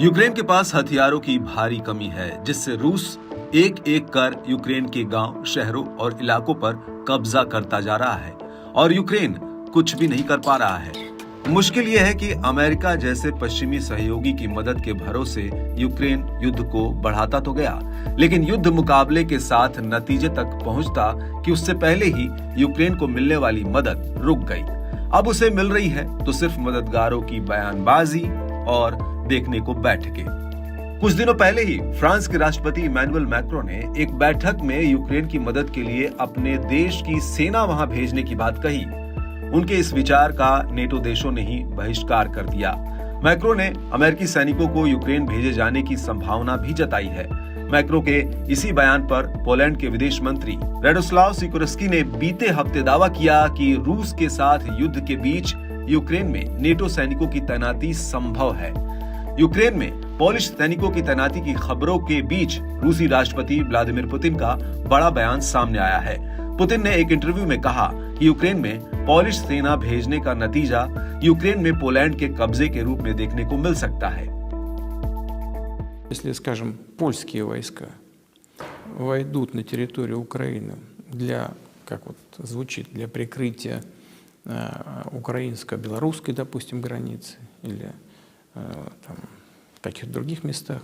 Ukraine के पास हथियारों की भारी कमी है, जिससे रूस एक एक कर यूक्रेन के गांव, शहरों और इलाकों पर कब्जा करता जा रहा है और यूक्रेन कुछ भी नहीं कर पा रहा है। मुश्किल यह है कि अमेरिका जैसे पश्चिमी सहयोगी की मदद के भरोसे यूक्रेन युद्ध को बढ़ाता तो गया, लेकिन युद्ध मुकाबले के साथ नतीजे तक पहुंचता कि उससे पहले ही यूक्रेन को मिलने वाली मदद रुक गई। अब उसे मिल रही है तो सिर्फ मददगारों की बयानबाजी और देखने को बैठके। कुछ दिनों पहले ही फ्रांस के राष्ट्रपति इमैनुअल मैक्रो ने एक बैठक में यूक्रेन की मदद के लिए अपने देश की सेना वहां भेजने की बात कही। उनके इस विचार का नेटो देशों ने ही बहिष्कार कर दिया। मैक्रो ने अमेरिकी सैनिकों को यूक्रेन भेजे जाने की संभावना भी जताई है। मैक्रो के इसी बयान पर पोलैंड के विदेश मंत्री राडोस्लाव सिकोर्स्की ने बीते हफ्ते दावा किया कि रूस के साथ युद्ध के बीच यूक्रेन में नेटो सैनिकों की तैनाती संभव है। यूक्रेन में पोलिश सैनिकों की तैनाती की खबरों के बीच रूसी राष्ट्रपति व्लादिमीर पुतिन का बड़ा बयान सामने आया है। पुतिन ने एक इंटरव्यू में कहा कि यूक्रेन में पोलिश सेना भेजने का नतीजा यूक्रेन में पोलैंड के कब्जे के रूप में देखने को मिल सकता है। Если, скажем, польские войска войдут на территорию Украины для, как вот звучит, для прикрытия украинско-белорусской, допустим, границы или там, в каких-то других местах,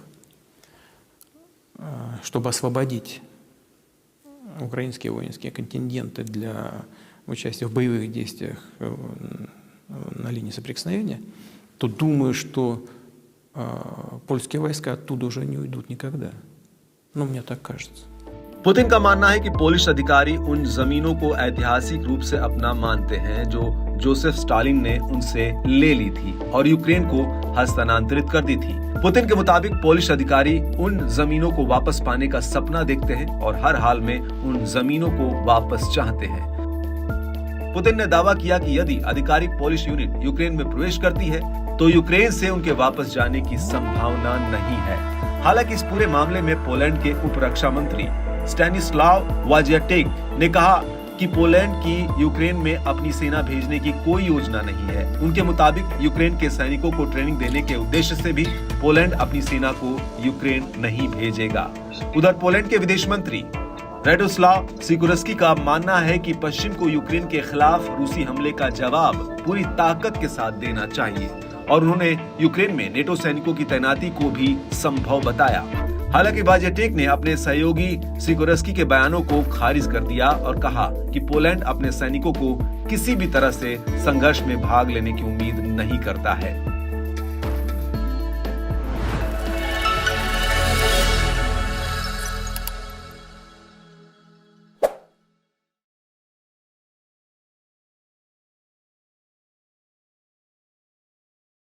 чтобы освободить украинские воинские контингенты для участия в боевых действиях на линии соприкосновения, то думаю, что польские войска оттуда уже не уйдут никогда. Ну, мне так кажется. पुतिन का मानना है कि पोलिश अधिकारी उन जमीनों को ऐतिहासिक रूप से अपना मानते हैं जो जोसेफ स्टालिन ने उनसे ले ली थी और यूक्रेन को हस्तांतरित कर दी थी। पुतिन के मुताबिक पोलिश अधिकारी उन जमीनों को वापस पाने का सपना देखते हैं और हर हाल में उन जमीनों को वापस चाहते हैं। पुतिन ने दावा किया कि यदि आधिकारिक पोलिश यूनिट यूक्रेन में प्रवेश करती है तो यूक्रेन से उनके वापस जाने की संभावना नहीं है। हालांकि इस पूरे मामले में पोलैंड के उप रक्षा मंत्री स्टैनिस्लाव वाजियाटेक ने कहा कि पोलैंड की यूक्रेन में अपनी सेना भेजने की कोई योजना नहीं है। उनके मुताबिक यूक्रेन के सैनिकों को ट्रेनिंग देने के उद्देश्य से भी पोलैंड अपनी सेना को यूक्रेन नहीं भेजेगा। उधर पोलैंड के विदेश मंत्री राडोस्लाव सिकोर्स्की का मानना है कि पश्चिम को यूक्रेन के खिलाफ रूसी हमले का जवाब पूरी ताकत के साथ देना चाहिए और उन्होंने यूक्रेन में नेटो सैनिकों की तैनाती को भी संभव बताया। हालांकि वाजियाटेक ने अपने सहयोगी सिकोर्स्की के बयानों को खारिज कर दिया और कहा कि पोलैंड अपने सैनिकों को किसी भी तरह से संघर्ष में भाग लेने की उम्मीद नहीं करता है।